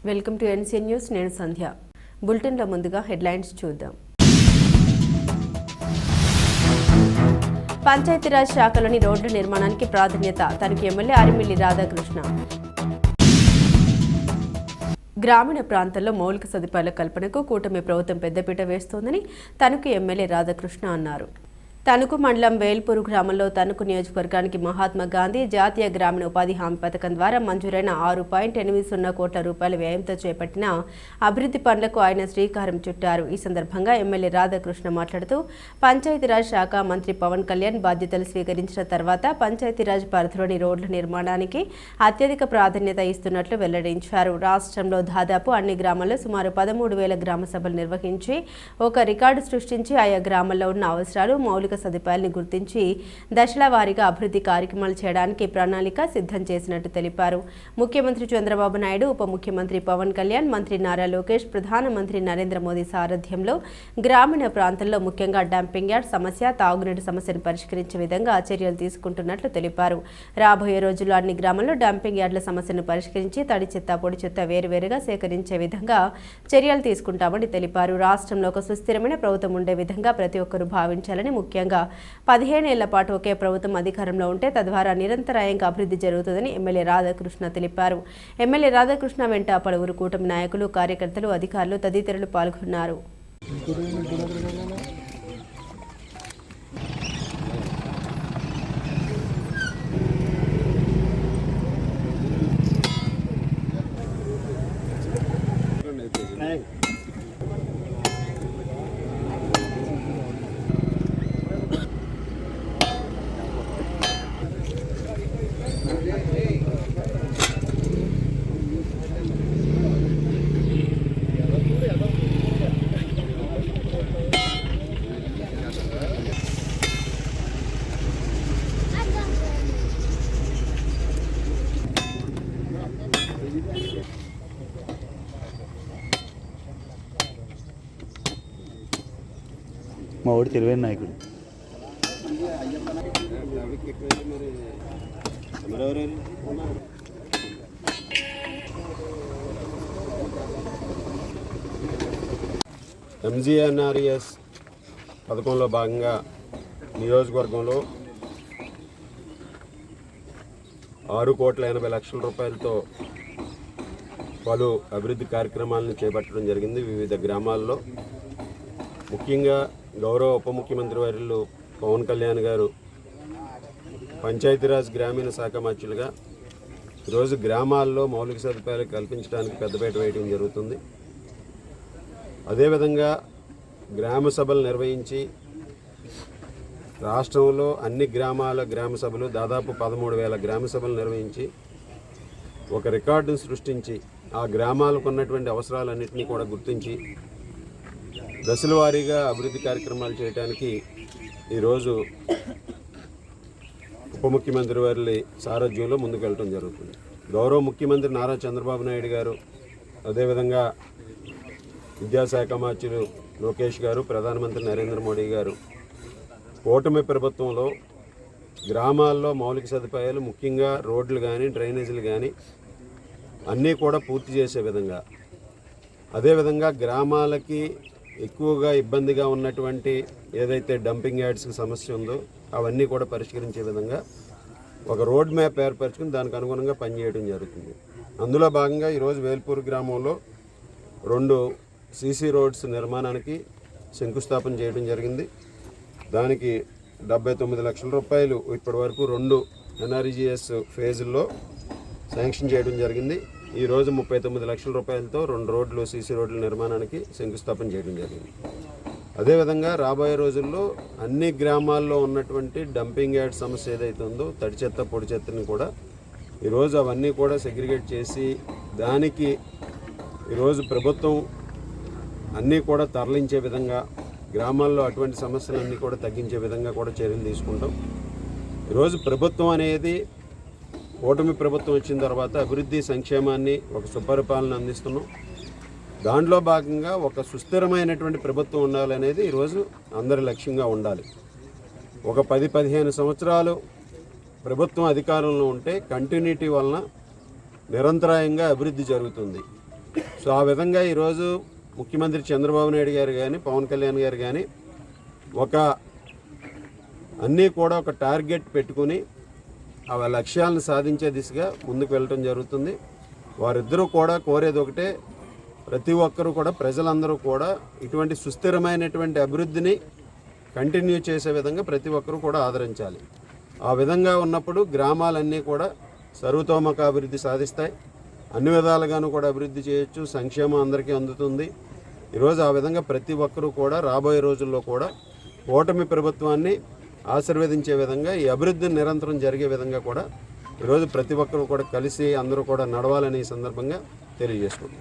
Welcome to NCN news. నేను సంధ్య. బులెటిన్లో ముందుగా హెడ్లైన్స్ చూద్దాం. పంచాయతీరాజ్ శాఖలోని రోడ్ల నిర్మాణానికి ప్రాధాన్యత తనకు ఎమ్మెల్యే అరిమిల్లి రాధాకృష్ణ. గ్రామీణ ప్రాంతాల్లో మౌలిక సదుపాయాల కల్పనకు కూటమి ప్రభుత్వం పెద్దపీట వేస్తోందని తనకు ఎమ్మెల్యే రాధాకృష్ణ అన్నారు. తణుకు మండలం వేల్పూరు గ్రామంలో తణుకు నియోజకవర్గానికి మహాత్మా గాంధీ జాతీయ గ్రామీణ ఉపాధి హామీ పథకం ద్వారా మంజూరైన 6.80 కోట్ల రూపాయల వ్యయంతో చేపట్టిన అభివృద్ధి పనులకు ఆయన శ్రీకారం చుట్టారు. ఈ సందర్భంగా ఎమ్మెల్యే రాధాకృష్ణ మాట్లాడుతూ పంచాయతీరాజ్ శాఖ మంత్రి పవన్ కళ్యాణ్ బాధ్యతలు స్వీకరించిన తర్వాత పంచాయతీరాజ్ పరిధిలోని రోడ్ల నిర్మాణానికి అత్యధిక ప్రాధాన్యత ఇస్తున్నట్లు వెల్లడించారు. రాష్ట్రంలో దాదాపు అన్ని గ్రామాల్లో సుమారు 13,000 గ్రామ సభలు నిర్వహించి ఒక రికార్డు సృష్టించి ఆయా గ్రామాల్లో ఉన్న అవసరాలు మౌలిక సదుపాయాలను గుర్తించి దశల వారీగా అభివృద్ధి కార్యక్రమాలు చేయడానికి ప్రణాళిక సిద్ధం చేసినట్టు తెలిపారు. ముఖ్యమంత్రి చంద్రబాబు నాయుడు, ఉప ముఖ్యమంత్రి పవన్ కళ్యాణ్, మంత్రి నారా లోకేష్, ప్రధానమంత్రి నరేంద్ర మోదీ సారథ్యంలో గ్రామీణ ప్రాంతాల్లో ముఖ్యంగా డంపింగ్ యార్డ్ సమస్య, తాగునీటి సమస్యను పరిష్కరించే విధంగా చర్యలు తీసుకుంటున్నట్లు తెలిపారు. రాబోయే రోజుల్లో అన్ని గ్రామాల్లో డంపింగ్ యార్డుల సమస్యను పరిష్కరించి తడి చెత్త, పొడి చెత్త వేరువేరుగా సేకరించే విధంగా చర్యలు తీసుకుంటామని తెలిపారు. రాష్ట్రంలో ఒక సుస్థిరమైన ప్రభుత్వం ఉండే విధంగా ప్రతి ఒక్కరూ భావించాలని, ముఖ్యంగా 15 ఏళ్ల పాటు ఒకే ప్రభుత్వం అధికారంలో ఉంటే తద్వారా నిరంతరాయంగా అభివృద్ధి జరుగుతుందని ఎమ్మెల్యే రాధాకృష్ణ తెలిపారు. ఎమ్మెల్యే రాధాకృష్ణ వెంట పలువురు కూటమి నాయకులు, కార్యకర్తలు, అధికారులు తదితరులు పాల్గొన్నారు. మా వాడు తెలివైన నాయకుడు. ఎంజీఎన్ఆర్ఈఎస్ పథకంలో భాగంగా నియోజకవర్గంలో 6,80,00,000 రూపాయలతో పలు అభివృద్ధి కార్యక్రమాలను చేపట్టడం జరిగింది. వివిధ గ్రామాల్లో ముఖ్యంగా గౌరవ ఉప ముఖ్యమంత్రి వర్యులు పవన్ కళ్యాణ్ గారు పంచాయతీరాజ్ గ్రామీణ శాఖ మంత్రులుగా ఈరోజు గ్రామాల్లో మౌలిక సదుపాయాలు కల్పించడానికి పెద్దపీట వేయడం జరుగుతుంది. అదేవిధంగా గ్రామ సభలు నిర్వహించి రాష్ట్రంలో అన్ని గ్రామ సభలు దాదాపు 13,000 గ్రామ సభలు నిర్వహించి ఒక రికార్డును సృష్టించి ఆ గ్రామాలకు ఉన్నటువంటి అవసరాలన్నింటినీ కూడా గుర్తించి దశల వారీగా అభివృద్ధి కార్యక్రమాలు చేయడానికి ఈరోజు ఉప ముఖ్యమంత్రి వారి సారథ్యంలో ముందుకు వెళ్ళడం జరుగుతుంది. గౌరవ ముఖ్యమంత్రి నారా చంద్రబాబు నాయుడు గారు, అదేవిధంగా విద్యాశాఖ మంత్రులు లోకేష్ గారు, ప్రధానమంత్రి నరేంద్ర మోడీ గారు కూటమి ప్రభుత్వంలో గ్రామాల్లో మౌలిక సదుపాయాలు, ముఖ్యంగా రోడ్లు కానీ డ్రైనేజీలు కానీ అన్నీ కూడా పూర్తి చేసే విధంగా, అదేవిధంగా గ్రామాలకి ఎక్కువగా ఇబ్బందిగా ఉన్నటువంటి ఏదైతే డంపింగ్ యార్డ్స్కి సమస్య ఉందో అవన్నీ కూడా పరిష్కరించే విధంగా ఒక రోడ్ మ్యాప్ ఏర్పరచుకుని దానికి అనుగుణంగా పనిచేయడం జరుగుతుంది. అందులో భాగంగా ఈరోజు వేల్పూర్ గ్రామంలో 2 సీసీ రోడ్స్ నిర్మాణానికి శంకుస్థాపన చేయడం జరిగింది. దానికి 79 లక్షల రూపాయలు ఇప్పటి వరకు 2 ఎన్ఆర్ఈజీఎస్ ఫేజుల్లో శాంక్షన్ చేయడం జరిగింది. ఈరోజు 39 లక్షల రూపాయలతో 2 రోడ్లు సీసీ రోడ్ల నిర్మాణానికి శంకుస్థాపన చేయడం జరిగింది. అదేవిధంగా రాబోయే రోజుల్లో అన్ని గ్రామాల్లో ఉన్నటువంటి డంపింగ్ యార్డ్ సమస్య ఏదైతే ఉందో తడి చెత్త, పొడి చెత్తని కూడా ఈరోజు అవన్నీ కూడా సెగ్రిగేట్ చేసి దానికి ఈరోజు ప్రభుత్వం అన్నీ కూడా తరలించే విధంగా, గ్రామాల్లో అటువంటి సమస్యలన్నీ కూడా తగ్గించే విధంగా కూడా చర్యలు తీసుకుంటాం. ఈరోజు ప్రభుత్వం అనేది కూటమి ప్రభుత్వం వచ్చిన తర్వాత అభివృద్ధి సంక్షేమాన్ని, ఒక సుపరిపాలన అందిస్తున్నాం. దాంట్లో భాగంగా ఒక సుస్థిరమైనటువంటి ప్రభుత్వం ఉండాలనేది ఈరోజు అందరి లక్ష్యంగా ఉండాలి. ఒక 10-15 సంవత్సరాలు ప్రభుత్వం అధికారంలో ఉంటే కంటిన్యూటీ వలన నిరంతరాయంగా అభివృద్ధి జరుగుతుంది. సో ఆ విధంగా ఈరోజు ముఖ్యమంత్రి చంద్రబాబు నాయుడు గారు కానీ పవన్ కళ్యాణ్ గారు కానీ అన్నీ కూడా ఒక టార్గెట్ పెట్టుకుని ఆ లక్ష్యాలను సాధించే దిశగా ముందుకు వెళ్ళటం జరుగుతుంది. వారిద్దరూ కూడా కోరేది ఒకటే, ప్రతి ఒక్కరూ కూడా ప్రజలందరూ కూడా ఇటువంటి సుస్థిరమైనటువంటి అభివృద్ధిని కంటిన్యూ చేసే విధంగా ప్రతి ఒక్కరూ కూడా ఆదరించాలి. ఆ విధంగా ఉన్నప్పుడు గ్రామాలన్నీ కూడా సర్వతోముఖాభివృద్ధి సాధిస్తాయి. అన్ని విధాలుగాను కూడా అభివృద్ధి చేయొచ్చు, సంక్షేమం అందరికీ అందుతుంది. ఈరోజు ఆ విధంగా ప్రతి ఒక్కరూ కూడా రాబోయే రోజుల్లో కూడా కూటమి ప్రభుత్వాన్ని ఆశీర్వదించే విధంగా ఈ అభివృద్ధిని నిరంతరం జరిగే విధంగా కూడా ఈరోజు ప్రతి ఒక్కరూ కూడా కలిసి అందరూ కూడా నడవాలని ఈ సందర్భంగా తెలియజేసుకుంటున్నాం.